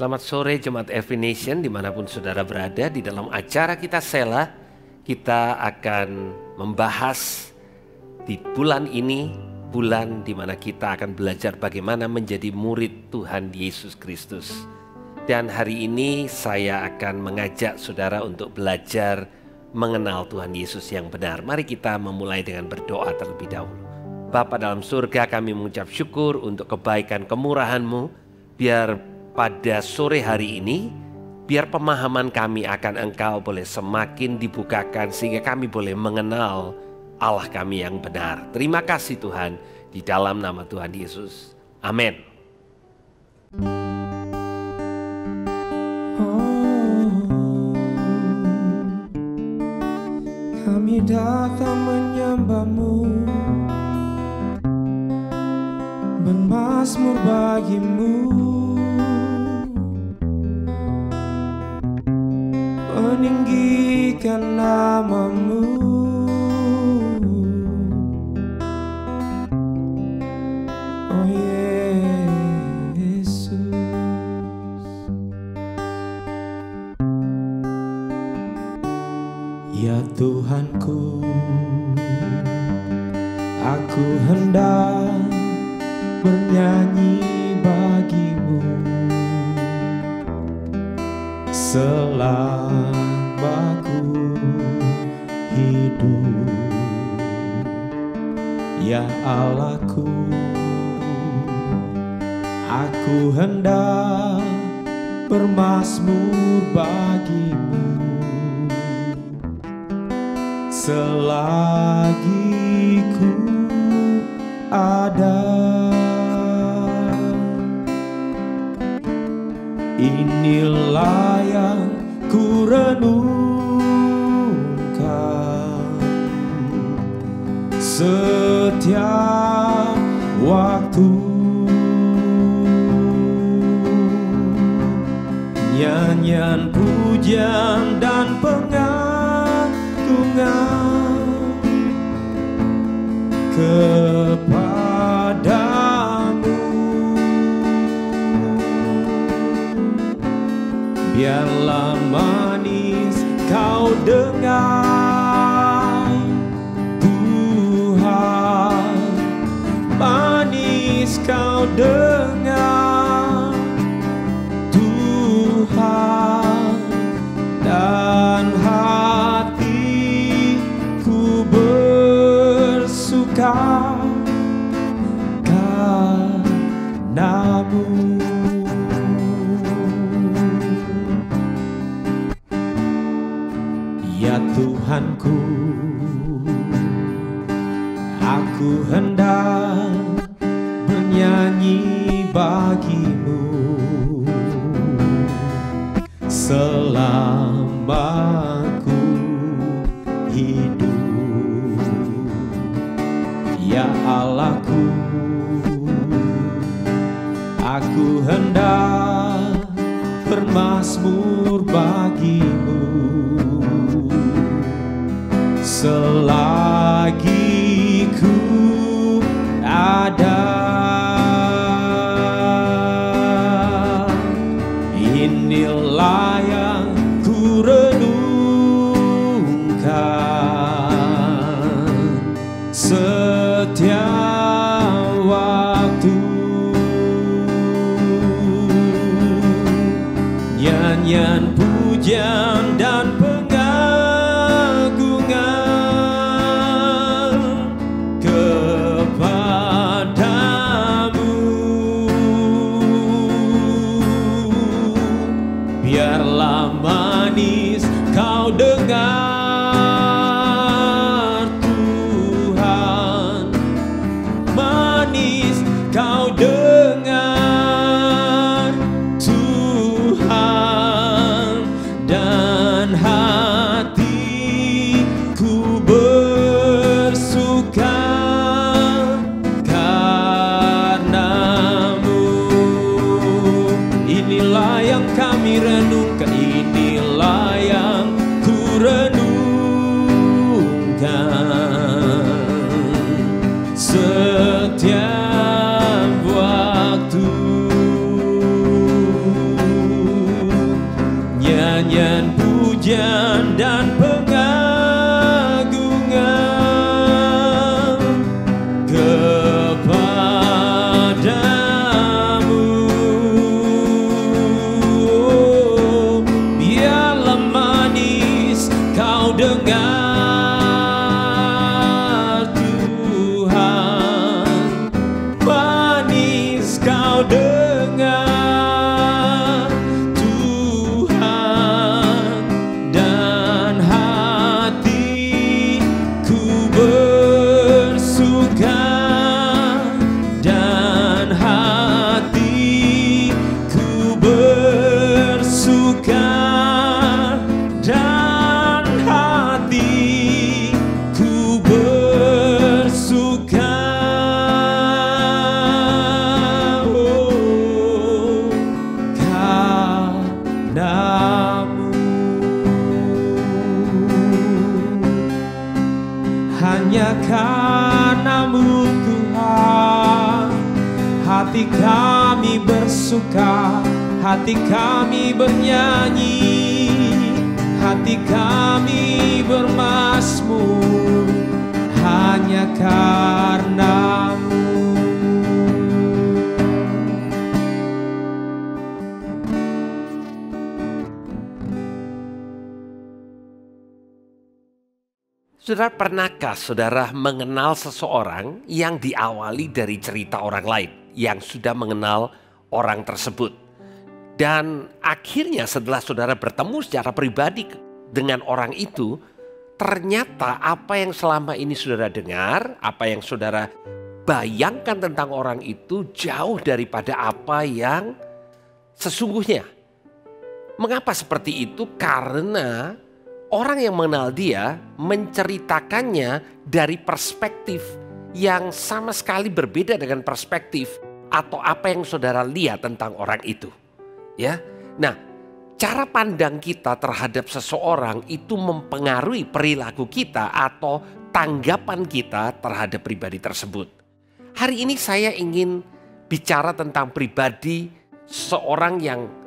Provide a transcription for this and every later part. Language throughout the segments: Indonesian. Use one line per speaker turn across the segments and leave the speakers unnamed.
Selamat sore Jemaat Every Nation dimanapun saudara berada. Di dalam acara kita Sela, kita akan membahas di bulan ini, bulan di mana kita akan belajar bagaimana menjadi murid Tuhan Yesus Kristus. Dan hari ini saya akan mengajak saudara untuk belajar mengenal Tuhan Yesus yang benar. Mari kita memulai dengan berdoa terlebih dahulu. Bapa dalam surga, kami mengucap syukur untuk kebaikan kemurahan-Mu. Biar pada sore hari ini, biar pemahaman kami akan Engkau boleh semakin dibukakan sehingga kami boleh mengenal Allah kami yang benar. Terima kasih Tuhan, di dalam nama Tuhan Yesus. Amin.
Kami datang menyembah-Mu, bermazmur bagi-Mu, meninggikan nama-Mu. Oh Yesus, ya Tuhanku, aku hendak bernyanyi bagi-Mu selama ku hidup. Ya Allahku, aku hendak bermazmur bagi-Mu selagi ku ada. Inilah yang ku renungkan setiap waktu. Nyanyian pujian dan pengagungan kepadamu. Biarlah manis kau dengar, Tuhan, manis kau dengar, Tuhan, dan hatiku bersuka karena-Mu. Ya Tuhanku, aku hendak bernyanyi bagi-Mu selama ku hidup. Ya Allahku, aku hendak bermazmur bagi-Mu selagi ku ada. Inilah yang ku renungkan setiap waktu. Nyanyian pujian dan pengagungan kepada hanya karena-Mu Tuhan. Hati kami bersuka, hati kami bernyanyi, hati kami bermazmur hanya karena-Mu.
Saudara, pernahkah saudara mengenal seseorang yang diawali dari cerita orang lain yang sudah mengenal orang tersebut? Dan akhirnya setelah saudara bertemu secara pribadi dengan orang itu, ternyata apa yang selama ini saudara dengar, apa yang saudara bayangkan tentang orang itu jauh daripada apa yang sesungguhnya. Mengapa seperti itu? Karena orang yang mengenal dia menceritakannya dari perspektif yang sama sekali berbeda dengan perspektif atau apa yang saudara lihat tentang orang itu. Ya, nah, cara pandang kita terhadap seseorang itu mempengaruhi perilaku kita atau tanggapan kita terhadap pribadi tersebut. Hari ini saya ingin bicara tentang pribadi seorang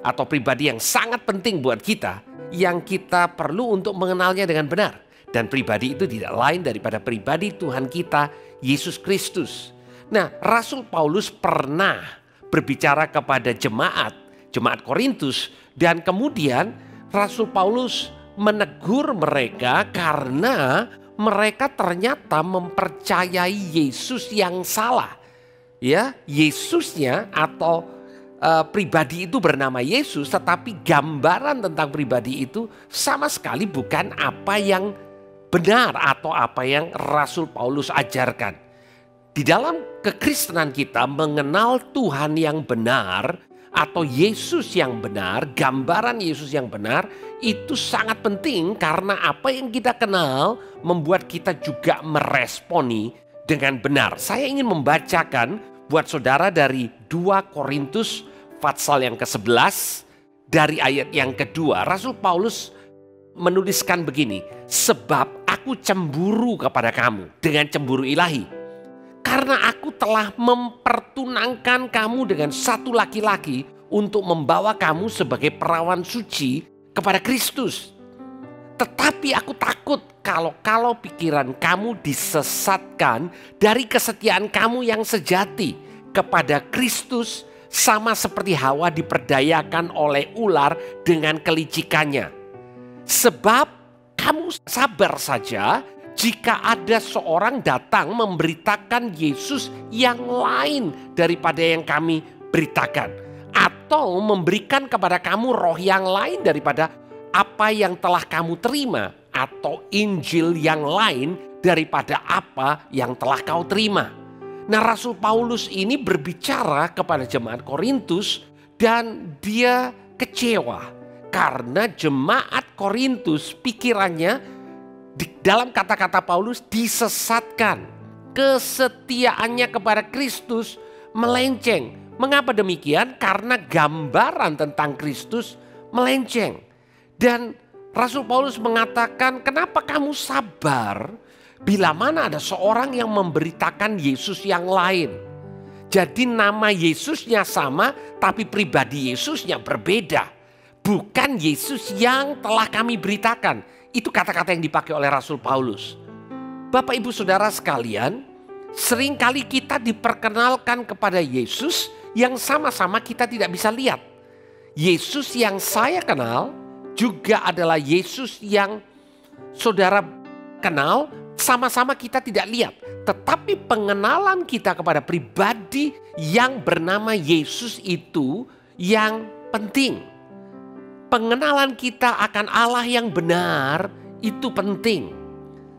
atau pribadi yang sangat penting buat kita, yang kita perlu untuk mengenalnya dengan benar. Dan pribadi itu tidak lain daripada pribadi Tuhan kita, Yesus Kristus. Nah, Rasul Paulus pernah berbicara kepada jemaat Korintus, dan kemudian Rasul Paulus menegur mereka karena mereka ternyata mempercayai Yesus yang salah. Ya, Yesusnya atau pribadi itu bernama Yesus, tetapi gambaran tentang pribadi itu sama sekali bukan apa yang benar atau apa yang Rasul Paulus ajarkan. Di dalam kekristenan kita mengenal Tuhan yang benar atau Yesus yang benar, gambaran Yesus yang benar itu sangat penting karena apa yang kita kenal membuat kita juga meresponi dengan benar. Saya ingin membacakan buat saudara dari 2 Korintus pasal yang ke-11 dari ayat yang kedua. Rasul Paulus menuliskan begini, sebab aku cemburu kepada kamu dengan cemburu ilahi, karena aku telah mempertunangkan kamu dengan satu laki-laki untuk membawa kamu sebagai perawan suci kepada Kristus. Tetapi aku takut kalau pikiran kamu disesatkan dari kesetiaan kamu yang sejati kepada Kristus, sama seperti Hawa diperdayakan oleh ular dengan kelicikannya. Sebab kamu sabar saja jika ada seorang datang memberitakan Yesus yang lain daripada yang kami beritakan, atau memberikan kepada kamu roh yang lain daripada apa yang telah kamu terima, atau Injil yang lain daripada apa yang telah kau terima. Nah, Rasul Paulus ini berbicara kepada jemaat Korintus dan dia kecewa karena jemaat Korintus pikirannya dalam kata-kata Paulus disesatkan. Kesetiaannya kepada Kristus melenceng. Mengapa demikian? Karena gambaran tentang Kristus melenceng. Dan Rasul Paulus mengatakan, kenapa kamu sabar bila mana ada seorang yang memberitakan Yesus yang lain. Jadi nama Yesusnya sama, tapi pribadi Yesusnya berbeda. Bukan Yesus yang telah kami beritakan. Itu kata-kata yang dipakai oleh Rasul Paulus. Bapak ibu saudara sekalian, seringkali kita diperkenalkan kepada Yesus yang sama-sama kita tidak bisa lihat. Yesus yang saya kenal juga adalah Yesus yang saudara kenal, sama-sama kita tidak lihat. Tetapi pengenalan kita kepada pribadi yang bernama Yesus itu yang penting. Pengenalan kita akan Allah yang benar itu penting.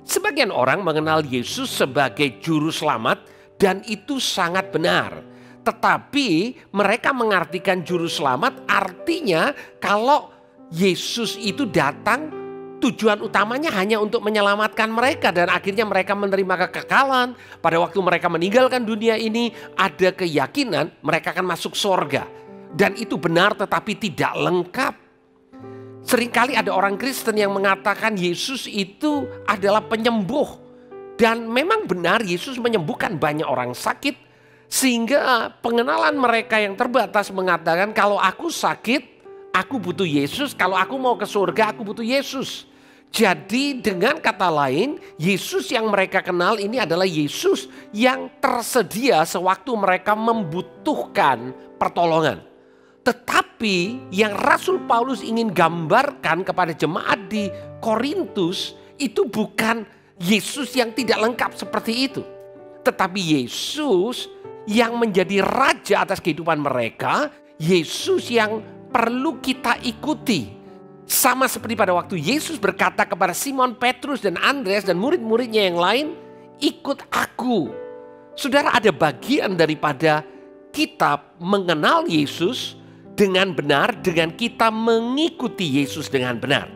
Sebagian orang mengenal Yesus sebagai juru selamat dan itu sangat benar. Tetapi mereka mengartikan juru selamat artinya kalau Yesus itu datang, tujuan utamanya hanya untuk menyelamatkan mereka dan akhirnya mereka menerima kekekalan. Pada waktu mereka meninggalkan dunia ini ada keyakinan mereka akan masuk surga. Dan itu benar tetapi tidak lengkap. Seringkali ada orang Kristen yang mengatakan Yesus itu adalah penyembuh Dan memang benar Yesus menyembuhkan banyak orang sakit, sehingga pengenalan mereka yang terbatas mengatakan kalau aku sakit, aku butuh Yesus. Kalau aku mau ke surga, aku butuh Yesus. Jadi dengan kata lain, Yesus yang mereka kenal ini adalah Yesus yang tersedia sewaktu mereka membutuhkan pertolongan. Tetapi yang Rasul Paulus ingin gambarkan kepada jemaat di Korintus itu bukan Yesus yang tidak lengkap seperti itu. Tetapi Yesus yang menjadi raja atas kehidupan mereka, Yesus yang perlu kita ikuti. Sama seperti pada waktu Yesus berkata kepada Simon Petrus dan Andreas dan murid-muridnya yang lain, ikut aku. Saudara, ada bagian daripada kita mengenal Yesus dengan benar, dengan kita mengikuti Yesus dengan benar.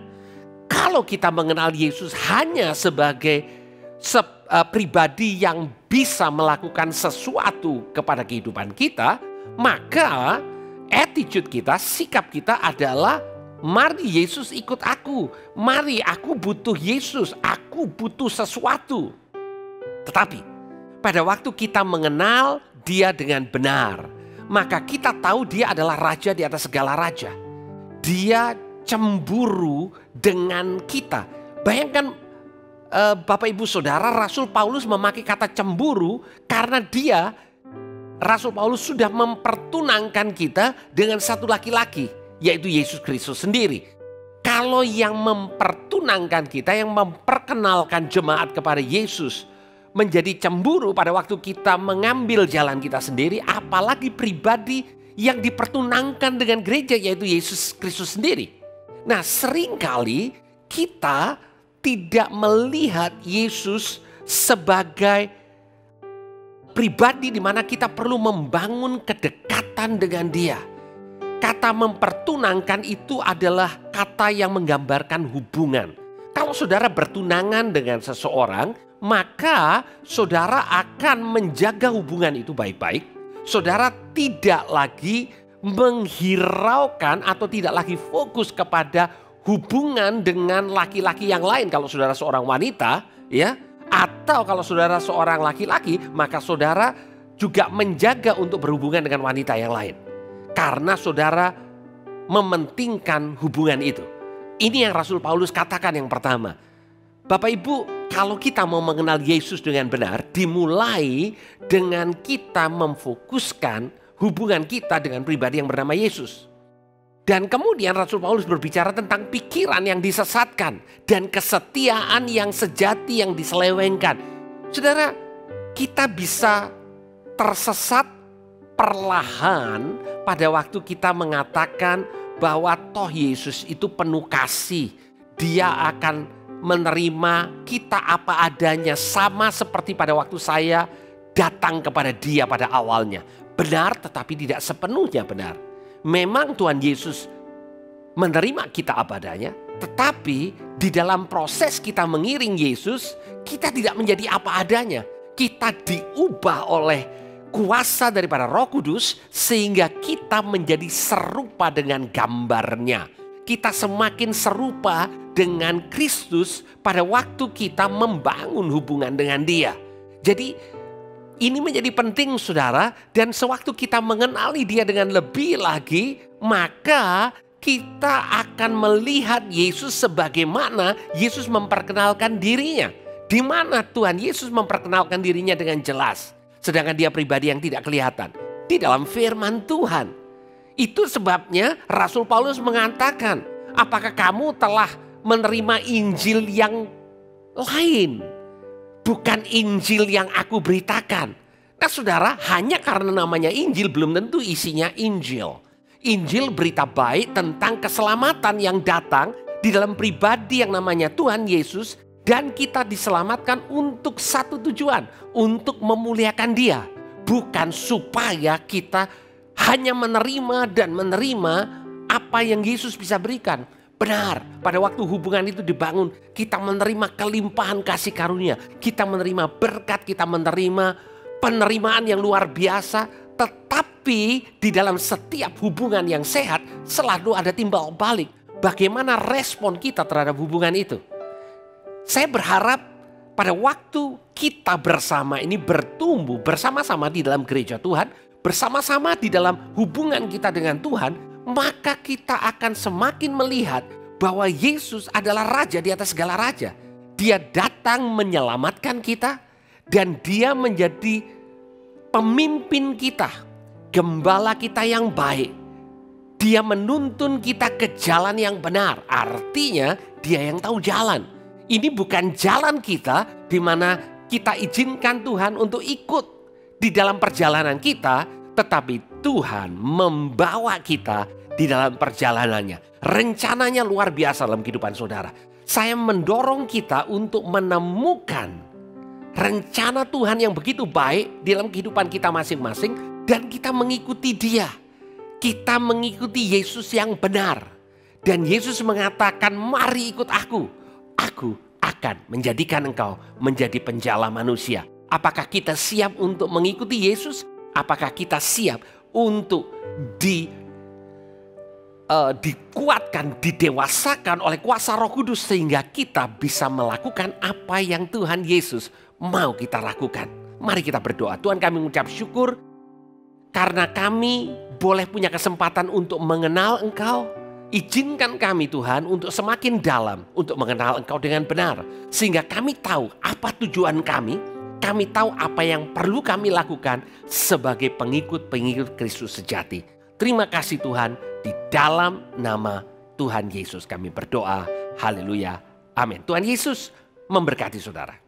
Kalau kita mengenal Yesus hanya sebagai pribadi yang bisa melakukan sesuatu kepada kehidupan kita, maka attitude kita, sikap kita adalah mari Yesus ikut aku. Mari aku butuh Yesus. Aku butuh sesuatu. Tetapi pada waktu kita mengenal dia dengan benar, maka kita tahu dia adalah raja di atas segala raja. Dia cemburu dengan kita. Bayangkan Bapak Ibu Saudara, Rasul Paulus memakai kata cemburu karena Rasul Paulus sudah mempertunangkan kita dengan satu laki-laki, yaitu Yesus Kristus sendiri. Kalau yang mempertunangkan kita, yang memperkenalkan jemaat kepada Yesus menjadi cemburu pada waktu kita mengambil jalan kita sendiri, apalagi pribadi yang dipertunangkan dengan gereja, yaitu Yesus Kristus sendiri. Nah, seringkali kita tidak melihat Yesus sebagai pribadi di mana kita perlu membangun kedekatan dengan dia. Kata mempertunangkan itu adalah kata yang menggambarkan hubungan. Kalau saudara bertunangan dengan seseorang, maka saudara akan menjaga hubungan itu baik-baik. Saudara tidak lagi menghiraukan atau tidak lagi fokus kepada hubungan dengan laki-laki yang lain. Kalau saudara seorang wanita, ya, atau kalau saudara seorang laki-laki, maka saudara juga menjaga untuk berhubungan dengan wanita yang lain. Karena saudara mementingkan hubungan itu. Ini yang Rasul Paulus katakan yang pertama. Bapak Ibu, kalau kita mau mengenal Yesus dengan benar, dimulai dengan kita memfokuskan hubungan kita dengan pribadi yang bernama Yesus. Dan kemudian Rasul Paulus berbicara tentang pikiran yang disesatkan dan kesetiaan yang sejati yang diselewengkan. Saudara, kita bisa tersesat perlahan pada waktu kita mengatakan bahwa toh Yesus itu penuh kasih. Dia akan menerima kita apa adanya, sama seperti pada waktu saya datang kepada dia pada awalnya. Benar, tetapi tidak sepenuhnya benar. Memang Tuhan Yesus menerima kita apa adanya, tetapi di dalam proses kita mengiring Yesus, kita tidak menjadi apa adanya. Kita diubah oleh kuasa daripada Roh Kudus sehingga kita menjadi serupa dengan gambarnya. Kita semakin serupa dengan Kristus pada waktu kita membangun hubungan dengan Dia. Jadi ini menjadi penting saudara, dan sewaktu kita mengenali dia dengan lebih lagi, maka kita akan melihat Yesus sebagaimana Yesus memperkenalkan dirinya. Di mana Tuhan Yesus memperkenalkan dirinya dengan jelas, sedangkan dia pribadi yang tidak kelihatan. Di dalam firman Tuhan. Itu sebabnya Rasul Paulus mengatakan, apakah kamu telah menerima Injil yang lain? Bukan Injil yang aku beritakan. Nah saudara, hanya karena namanya Injil belum tentu isinya Injil. Injil berita baik tentang keselamatan yang datang di dalam pribadi yang namanya Tuhan Yesus. Dan kita diselamatkan untuk satu tujuan, untuk memuliakan Dia. Bukan supaya kita hanya menerima dan menerima apa yang Yesus bisa berikan. Benar, pada waktu hubungan itu dibangun, kita menerima kelimpahan kasih karunia. Kita menerima berkat, kita menerima penerimaan yang luar biasa. Tetapi di dalam setiap hubungan yang sehat selalu ada timbal balik. Bagaimana respon kita terhadap hubungan itu? Saya berharap pada waktu kita bersama ini bertumbuh bersama-sama di dalam gereja Tuhan, bersama-sama di dalam hubungan kita dengan Tuhan, maka kita akan semakin melihat bahwa Yesus adalah Raja di atas segala raja. Dia datang menyelamatkan kita dan dia menjadi pemimpin kita, gembala kita yang baik. Dia menuntun kita ke jalan yang benar. Artinya dia yang tahu jalan. Ini bukan jalan kita di mana kita izinkan Tuhan untuk ikut di dalam perjalanan kita, tetapi Tuhan membawa kita di dalam perjalanannya. Rencananya luar biasa dalam kehidupan saudara. Saya mendorong kita untuk menemukan rencana Tuhan yang begitu baik dalam kehidupan kita masing-masing dan kita mengikuti Dia. Kita mengikuti Yesus yang benar. Dan Yesus mengatakan, mari ikut aku. Aku akan menjadikan engkau menjadi penjala manusia. Apakah kita siap untuk mengikuti Yesus? Apakah kita siap untuk dikuatkan, didewasakan oleh kuasa Roh Kudus sehingga kita bisa melakukan apa yang Tuhan Yesus mau kita lakukan? Mari kita berdoa. Tuhan, kami mengucap syukur karena kami boleh punya kesempatan untuk mengenal Engkau. Izinkan kami Tuhan untuk semakin dalam untuk mengenal Engkau dengan benar. Sehingga kami tahu apa tujuan kami. Kami tahu apa yang perlu kami lakukan sebagai pengikut-pengikut Kristus sejati. Terima kasih Tuhan, di dalam nama Tuhan Yesus kami berdoa. Haleluya. Amin. Tuhan Yesus memberkati saudara.